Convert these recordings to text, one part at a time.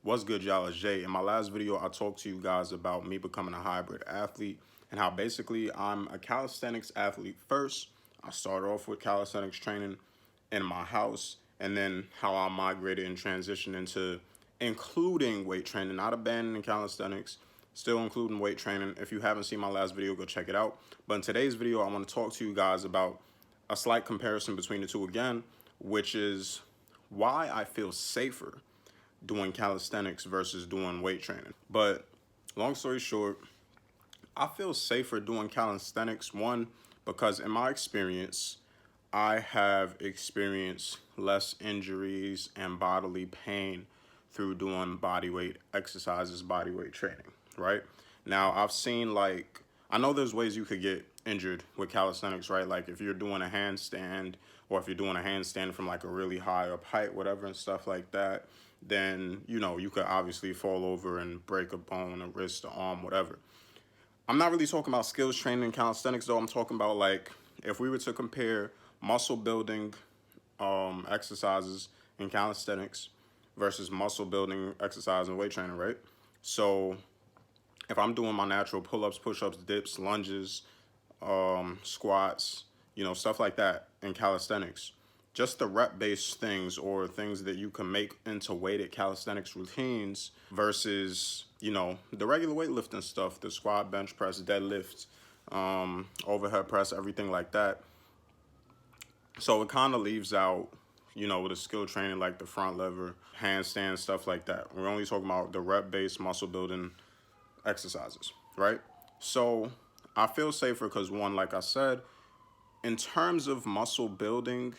What's good, y'all? It's Jay. In my last video, I talked to you guys about me becoming a hybrid athlete and how basically I'm a calisthenics athlete first. I started off with calisthenics training in my house, and then how I migrated and transitioned into including weight training, not abandoning calisthenics, still including weight training. If you haven't seen my last video, go check it out. But in today's video, I want to talk to you guys about a slight comparison between the two again, which is why I feel safer doing calisthenics versus doing weight training. But long story short, I feel safer doing calisthenics, one, because in my experience, I have experienced less injuries and bodily pain through doing body weight exercises, body weight training, right? Now, I know there's ways you could get injured with calisthenics, right? Like if you're doing a handstand or if you're doing a handstand from like a really high up height, whatever, and stuff like that, then, you could obviously fall over and break a bone, a wrist, an arm, whatever. I'm not really talking about skills training in calisthenics though. I'm talking about like if we were to compare muscle building exercises in calisthenics versus muscle building exercise in weight training, right? So if I'm doing my natural pull-ups, push-ups, dips, lunges, squats, stuff like that in calisthenics, just the rep-based things or things that you can make into weighted calisthenics routines versus, the regular weightlifting stuff, the squat, bench press, deadlift, overhead press, everything like that. So it kind of leaves out, the skill training like the front lever, handstand, stuff like that. We're only talking about the rep-based muscle building exercises, right? So I feel safer because one, like I said, in terms of muscle building,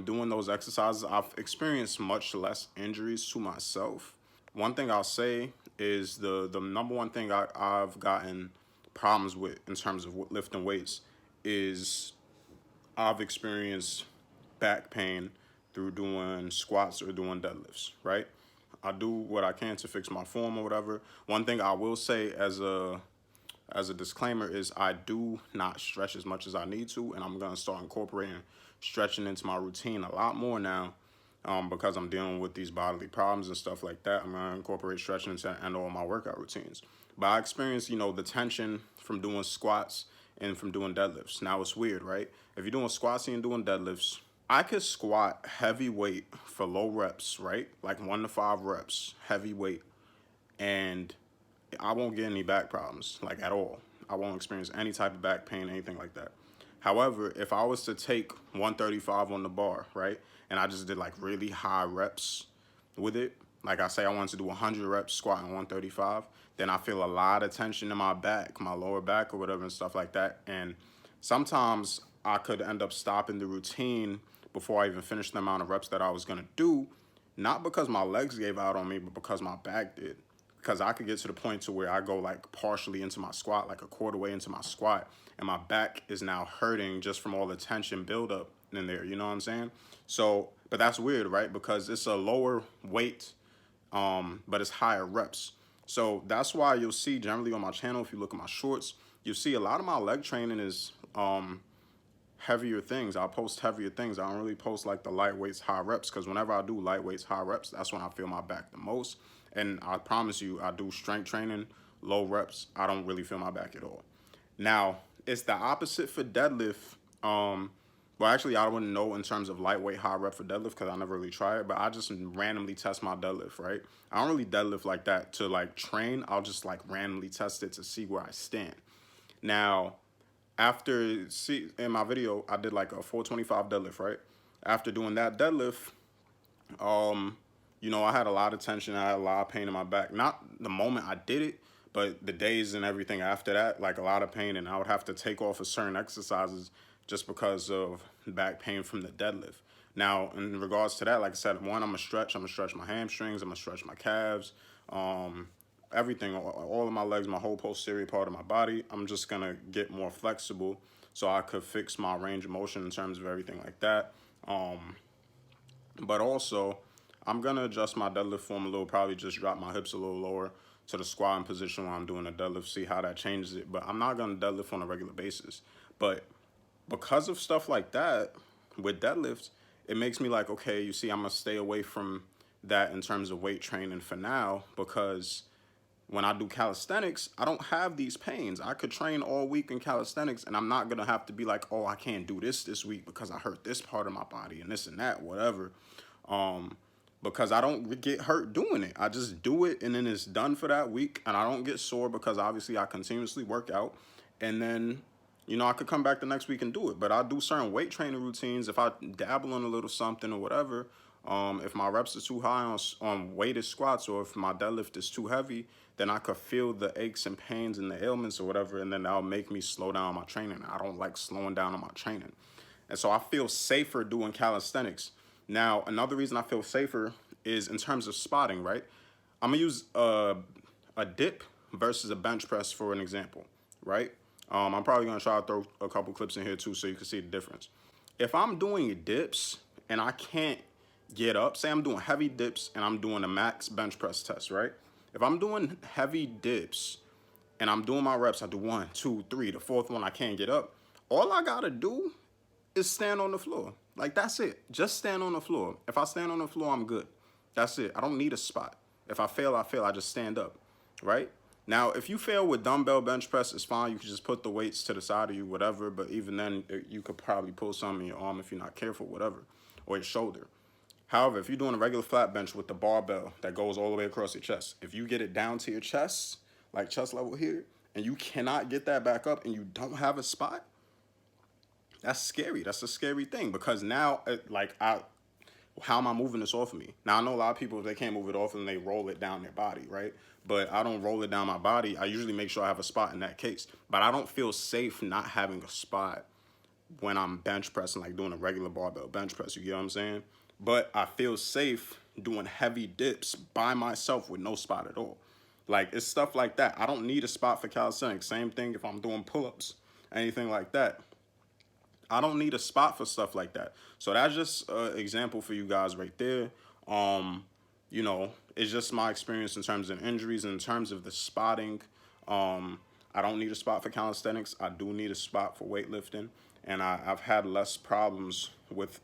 doing those exercises, I've experienced much less injuries to myself. One thing I'll say is the number one thing I've gotten problems with in terms of lifting weights is I've experienced back pain through doing squats or doing deadlifts, right? I do what I can to fix my form or whatever. One thing I will say as a disclaimer is I do not stretch as much as I need to, and I'm gonna start incorporating stretching into my routine a lot more now, because I'm dealing with these bodily problems and stuff like that. I'm gonna incorporate stretching into and all my workout routines. But I experienced, the tension from doing squats and from doing deadlifts. Now it's weird, right? If you're doing squats and doing deadlifts, I could squat heavy weight for low reps, right? Like 1 to 5 reps, heavy weight, and I won't get any back problems, like at all. I won't experience any type of back pain, anything like that. However, if I was to take 135 on the bar, right, and I just did like really high reps with it, like I say I wanted to do 100 reps squatting 135, then I feel a lot of tension in my back, my lower back or whatever and stuff like that. And sometimes I could end up stopping the routine before I even finished the amount of reps that I was gonna do, not because my legs gave out on me, but because my back did. Because I could get to the point to where I go like partially into my squat, like a quarter way into my squat, and my back is now hurting just from all the tension buildup in there, you know what I'm saying? So, but that's weird, right? Because it's a lower weight, but it's higher reps. So that's why you'll see generally on my channel, if you look at my shorts, you'll see a lot of my leg training is heavier things. I'll post heavier things. I don't really post like the light weights, high reps, because whenever I do light weights, high reps, that's when I feel my back the most. And I promise you, I do strength training, low reps, I don't really feel my back at all. Now, it's the opposite for deadlift. Well, actually, I wouldn't know in terms of lightweight, high rep for deadlift because I never really try it, but I just randomly test my deadlift, right? I don't really deadlift like that to like train. I'll just like randomly test it to see where I stand. Now, in my video, I did like a 425 deadlift, right? After doing that deadlift, I had a lot of tension. I had a lot of pain in my back. Not the moment I did it, but the days and everything after that, like a lot of pain. And I would have to take off of certain exercises just because of back pain from the deadlift. Now, in regards to that, like I said, one, I'm gonna stretch my hamstrings, I'm gonna stretch my calves, everything, all of my legs, my whole posterior part of my body. I'm just gonna get more flexible so I could fix my range of motion in terms of everything like that. But also, I'm gonna adjust my deadlift form a little, probably just drop my hips a little lower to the squatting position while I'm doing a deadlift, see how that changes it. But I'm not gonna deadlift on a regular basis. But because of stuff like that, with deadlifts, it makes me like, okay, you see, I'm gonna stay away from that in terms of weight training for now, because when I do calisthenics, I don't have these pains. I could train all week in calisthenics and I'm not gonna have to be like, oh, I can't do this week because I hurt this part of my body and this and that, whatever. Because I don't get hurt doing it. I just do it and then it's done for that week, and I don't get sore because obviously I continuously work out, and then, you know, I could come back the next week and do it. But I do certain weight training routines. If I dabble in a little something or whatever, if my reps are too high on weighted squats, or if my deadlift is too heavy, then I could feel the aches and pains and the ailments or whatever, and then that'll make me slow down my training. I don't like slowing down on my training. And so I feel safer doing calisthenics. Now, another reason I feel safer is in terms of spotting, right? I'm gonna use a dip versus a bench press for an example, right? I'm probably gonna try to throw a couple clips in here too so you can see the difference. If I'm doing dips and I can't get up, say I'm doing heavy dips and I'm doing a max bench press test, right? If I'm doing heavy dips and I'm doing my reps, I do 1, 2, 3, the fourth one I can't get up, all I gotta do is stand on the floor. Like, that's it. Just stand on the floor. If I stand on the floor, I'm good. That's it. I don't need a spot. If I fail, I fail. I just stand up, right? Now, if you fail with dumbbell bench press, it's fine. You can just put the weights to the side of you, whatever. But even then, you could probably pull some in your arm if you're not careful, whatever, or your shoulder. However, if you're doing a regular flat bench with the barbell that goes all the way across your chest, if you get it down to your chest, like chest level here, and you cannot get that back up and you don't have a spot, that's scary. That's a scary thing, because now, how am I moving this off of me? Now, I know a lot of people, if they can't move it off and they roll it down their body, right? But I don't roll it down my body. I usually make sure I have a spot in that case. But I don't feel safe not having a spot when I'm bench pressing, like doing a regular barbell bench press. You get what I'm saying? But I feel safe doing heavy dips by myself with no spot at all. Like, it's stuff like that. I don't need a spot for calisthenics. Same thing if I'm doing pull-ups, anything like that. I don't need a spot for stuff like that. So that's just an example for you guys right there. You know, it's just my experience in terms of injuries, in terms of the spotting. I don't need a spot for calisthenics. I do need a spot for weightlifting. And I've had less problems with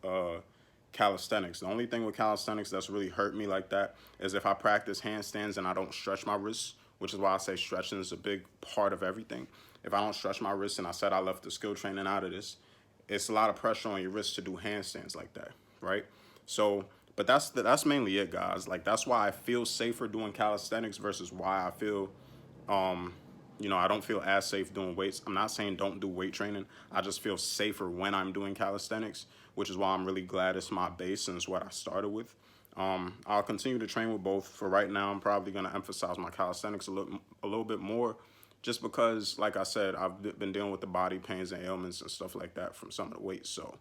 calisthenics. The only thing with calisthenics that's really hurt me like that is if I practice handstands and I don't stretch my wrists, which is why I say stretching is a big part of everything. If I don't stretch my wrists, and I said I left the skill training out of this, it's a lot of pressure on your wrist to do handstands like that, right? So, but that's mainly it, guys. Like, that's why I feel safer doing calisthenics versus why I feel, you know, I don't feel as safe doing weights. I'm not saying don't do weight training. I just feel safer when I'm doing calisthenics, which is why I'm really glad it's my base and it's what I started with. I'll continue to train with both. For right now, I'm probably going to emphasize my calisthenics a little bit more, just because, like I said, I've been dealing with the body pains and ailments and stuff like that from some of the weights. So,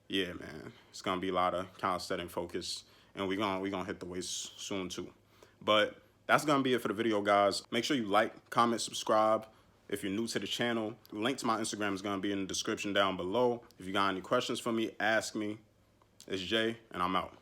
yeah, man, it's going to be a lot of calisthenic focus, and we're gonna hit the weights soon, too. But that's going to be it for the video, guys. Make sure you like, comment, subscribe if you're new to the channel. The link to my Instagram is going to be in the description down below. If you got any questions for me, ask me. It's Jay, and I'm out.